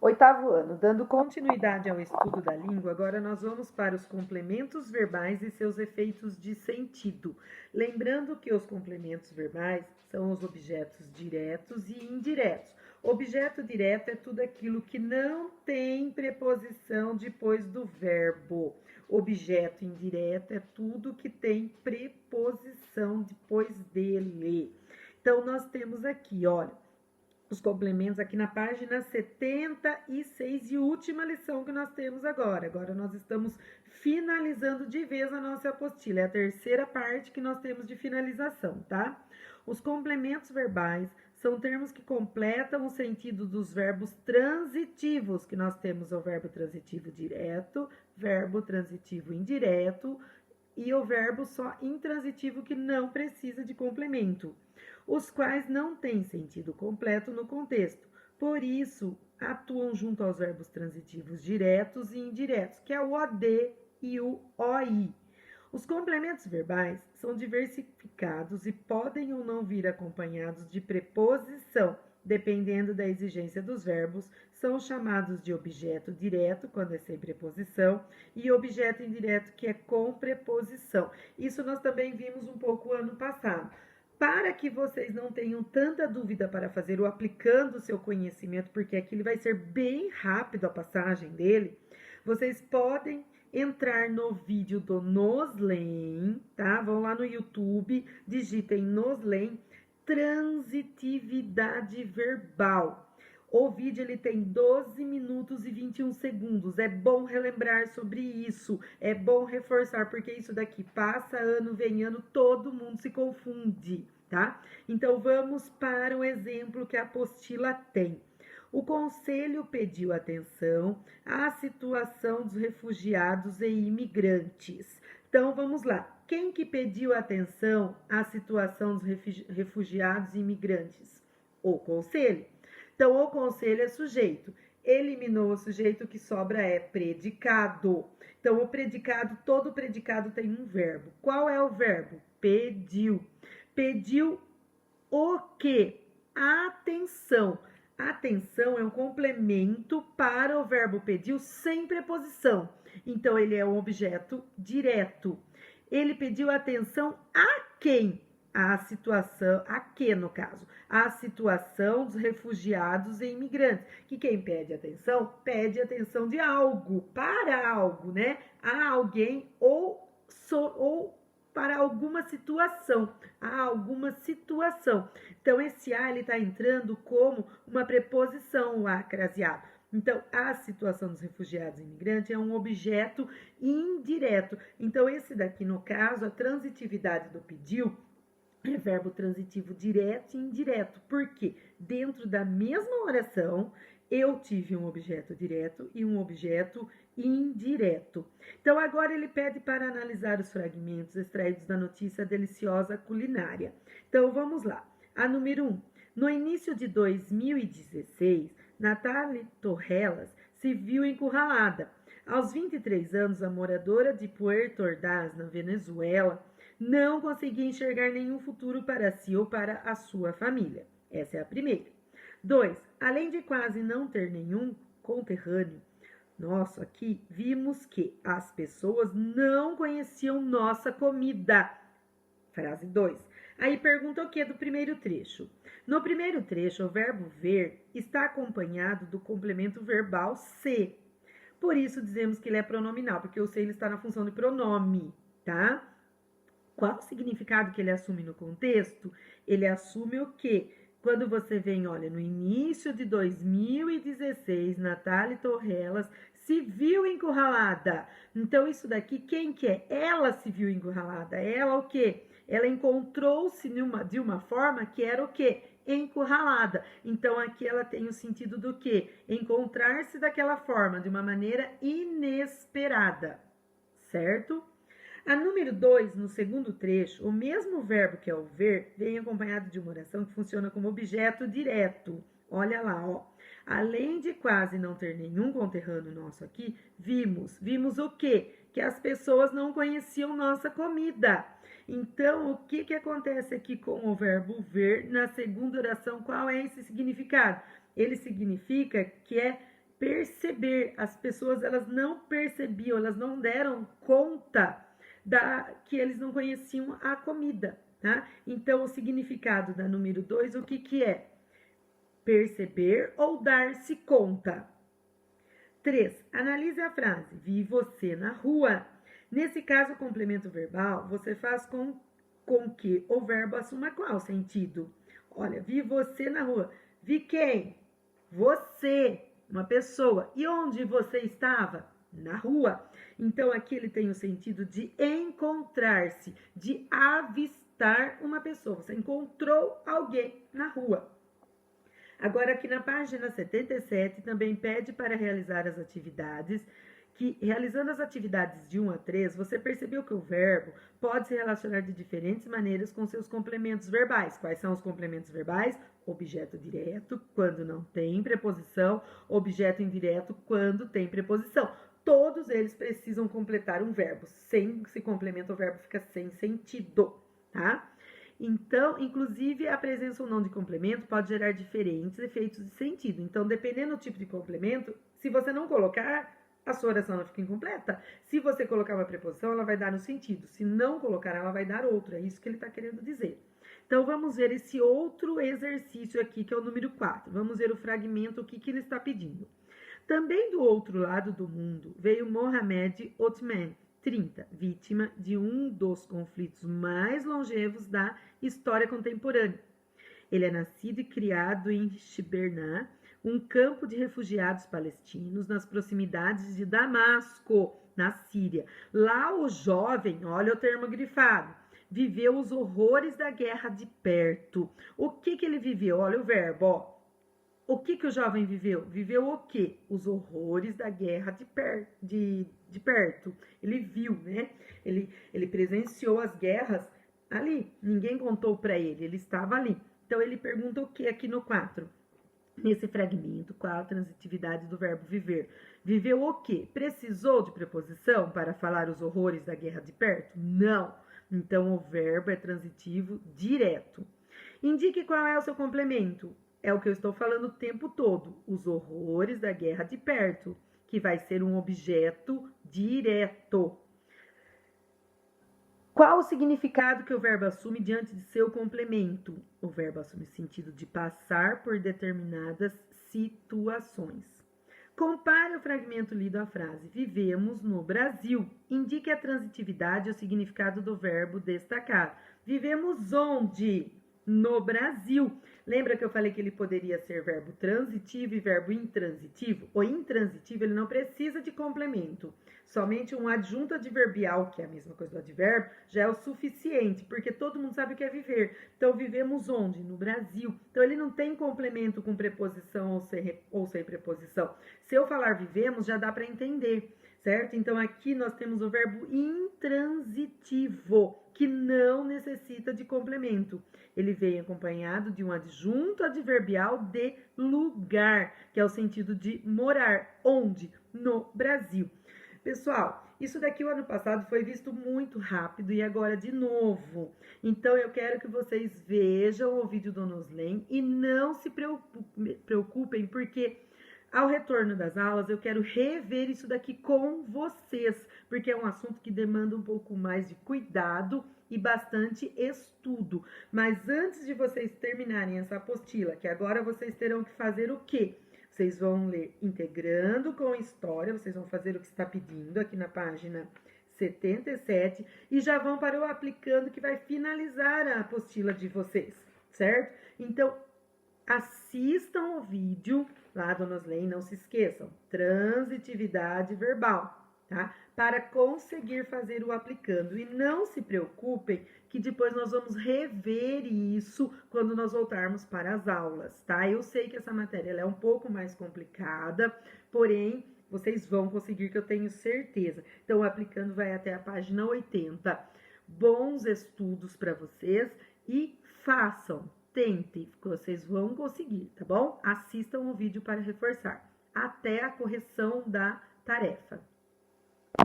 Oitavo ano, dando continuidade ao estudo da língua, agora nós vamos para os complementos verbais e seus efeitos de sentido. Lembrando que os complementos verbais são os objetos diretos e indiretos. Objeto direto é tudo aquilo que não tem preposição depois do verbo. Objeto indireto é tudo que tem preposição depois dele. Então, nós temos aqui, olha, os complementos aqui na página 76 e última lição que nós temos agora. Agora nós estamos finalizando de vez a nossa apostila. É a terceira parte que nós temos de finalização, tá? Os complementos verbais são termos que completam o sentido dos verbos transitivos, que nós temos o verbo transitivo direto, verbo transitivo indireto e o verbo só intransitivo que não precisa de complemento, os quais não têm sentido completo no contexto. Por isso, atuam junto aos verbos transitivos diretos e indiretos, que é o OD e o OI. Os complementos verbais são diversificados e podem ou não vir acompanhados de preposição, dependendo da exigência dos verbos, são chamados de objeto direto, quando é sem preposição, e objeto indireto, que é com preposição. Isso nós também vimos um pouco ano passado. Para que vocês não tenham tanta dúvida para fazer o aplicando o seu conhecimento, porque aqui ele vai ser bem rápido a passagem dele, vocês podem entrar no vídeo do Noslen, tá? Vão lá no YouTube, digitem Noslen, transitividade verbal. O vídeo ele tem 12 minutos e 21 segundos. É bom relembrar sobre isso, é bom reforçar, porque isso daqui passa ano, vem ano, todo mundo se confunde, tá? Então vamos para o exemplo que a apostila tem. O conselho pediu atenção à situação dos refugiados e imigrantes. Então vamos lá. Quem que pediu atenção à situação dos refugiados e imigrantes? O conselho. Então, o conselho é sujeito. Eliminou o sujeito, que sobra é predicado. Então, o predicado, todo predicado tem um verbo. Qual é o verbo? Pediu. Pediu o quê? Atenção. Atenção é um complemento para o verbo pediu sem preposição. Então, ele é um objeto direto. Ele pediu atenção a quem? A situação, a que no caso? A situação dos refugiados e imigrantes. Que quem pede atenção de algo, para algo, né? A alguém ou para alguma situação. A alguma situação. Então, esse a ele está entrando como uma preposição, o a craseado. Então, a situação dos refugiados e imigrantes é um objeto indireto. Então, esse daqui, no caso, a transitividade do pediu, é verbo transitivo direto e indireto. Por quê? Dentro da mesma oração, eu tive um objeto direto e um objeto indireto. Então, agora ele pede para analisar os fragmentos extraídos da notícia deliciosa culinária. Então, vamos lá. A número 1. No início de 2016, Nathalie Torrelas se viu encurralada. Aos 23 anos, a moradora de Puerto Ordaz, na Venezuela, não conseguia enxergar nenhum futuro para si ou para a sua família. Essa é a primeira. 2. Além de quase não ter nenhum conterrâneo nosso aqui, vimos que as pessoas não conheciam nossa comida. Frase 2. Aí pergunta o que do primeiro trecho? No primeiro trecho, o verbo ver está acompanhado do complemento verbal se. Por isso dizemos que ele é pronominal, porque o se ele está na função de pronome, tá? Qual o significado que ele assume no contexto? Ele assume o quê? Quando você vem, olha, no início de 2016, Nathalie Torrelas se viu encurralada. Então, isso daqui, quem que é? Ela se viu encurralada. Ela o quê? Ela encontrou-se de uma forma que era o quê? Encurralada. Então, aqui ela tem o sentido do quê? Encontrar-se daquela forma, de uma maneira inesperada, certo? A número 2, no segundo trecho, o mesmo verbo que é o ver, vem acompanhado de uma oração que funciona como objeto direto. Olha lá, ó. Além de quase não ter nenhum conterrâneo nosso aqui, vimos o quê? Que as pessoas não conheciam nossa comida. Então, o que acontece aqui com o verbo ver na segunda oração? Qual é esse significado? Ele significa que é perceber. As pessoas, elas não percebiam, elas não deram conta que eles não conheciam a comida, tá? Então, o significado da número 2, o que é? Perceber ou dar-se conta. 3. Analise a frase. Vi você na rua. Nesse caso, o complemento verbal, você faz com que o verbo assuma qual sentido? Olha, vi você na rua. Vi quem? Você, uma pessoa. E onde você estava? Na rua. Então, aqui ele tem o sentido de encontrar-se, de avistar uma pessoa. Você encontrou alguém na rua. Agora, aqui na página 77, também pede para realizar as atividades, que realizando as atividades de 1 a 3, você percebeu que o verbo pode se relacionar de diferentes maneiras com seus complementos verbais. Quais são os complementos verbais? Objeto direto, quando não tem preposição, objeto indireto, quando tem preposição. Todos eles precisam completar um verbo. Sem se complementa, o verbo fica sem sentido, tá? Então, inclusive, a presença ou não de complemento pode gerar diferentes efeitos de sentido. Então, dependendo do tipo de complemento, se você não colocar, a sua oração não fica incompleta. Se você colocar uma preposição, ela vai dar um sentido. Se não colocar, ela vai dar outro. É isso que ele está querendo dizer. Então, vamos ver esse outro exercício aqui, que é o número 4. Vamos ver o fragmento, o que ele está pedindo. Também do outro lado do mundo veio Mohamed Othman, 30, vítima de um dos conflitos mais longevos da história contemporânea. Ele é nascido e criado em Shibernah, um campo de refugiados palestinos nas proximidades de Damasco, na Síria. Lá o jovem, olha o termo grifado, viveu os horrores da guerra de perto. O que ele viveu? Olha o verbo, ó. O que o jovem viveu? Viveu o quê? Os horrores da guerra de perto. Ele viu, né? Ele presenciou as guerras ali. Ninguém contou para ele, ele estava ali. Então, ele pergunta o que aqui no 4? Nesse fragmento, qual a transitividade do verbo viver? Viveu o quê? Precisou de preposição para falar os horrores da guerra de perto? Não. Então, o verbo é transitivo direto. Indique qual é o seu complemento. É o que eu estou falando o tempo todo. Os horrores da guerra de perto, que vai ser um objeto direto. Qual o significado que o verbo assume diante de seu complemento? O verbo assume o sentido de passar por determinadas situações. Compare o fragmento lido à frase vivemos no Brasil. Indique a transitividade e o significado do verbo destacar. Vivemos onde? No Brasil. Lembra que eu falei que ele poderia ser verbo transitivo e verbo intransitivo? O intransitivo, ele não precisa de complemento. Somente um adjunto adverbial, que é a mesma coisa do advérbio, já é o suficiente, porque todo mundo sabe o que é viver. Então, vivemos onde? No Brasil. Então, ele não tem complemento com preposição ou sem preposição. Se eu falar vivemos, já dá para entender, certo? Então, aqui nós temos o verbo intransitivo, que não necessita de complemento. Ele vem acompanhado de um adjunto adverbial de lugar, que é o sentido de morar. Onde? No Brasil. Pessoal, isso daqui o ano passado foi visto muito rápido e agora de novo. Então, eu quero que vocês vejam o vídeo do Noslen e não se preocupem, porque ao retorno das aulas, eu quero rever isso daqui com vocês, porque é um assunto que demanda um pouco mais de cuidado e bastante estudo. Mas antes de vocês terminarem essa apostila, que agora vocês terão que fazer o quê? Vocês vão ler integrando com história, vocês vão fazer o que está pedindo aqui na página 77 e já vão para o aplicando, que vai finalizar a apostila de vocês, certo? Então, assistam o vídeo lá do Noslen, não se esqueçam, transitividade verbal, tá? Para conseguir fazer o aplicando. E não se preocupem que depois nós vamos rever isso quando nós voltarmos para as aulas, tá? Eu sei que essa matéria ela é um pouco mais complicada, porém, vocês vão conseguir, que eu tenho certeza. Então, o aplicando vai até a página 80. Bons estudos para vocês e façam. Tente, vocês vão conseguir, tá bom? Assistam o vídeo para reforçar. Até a correção da tarefa.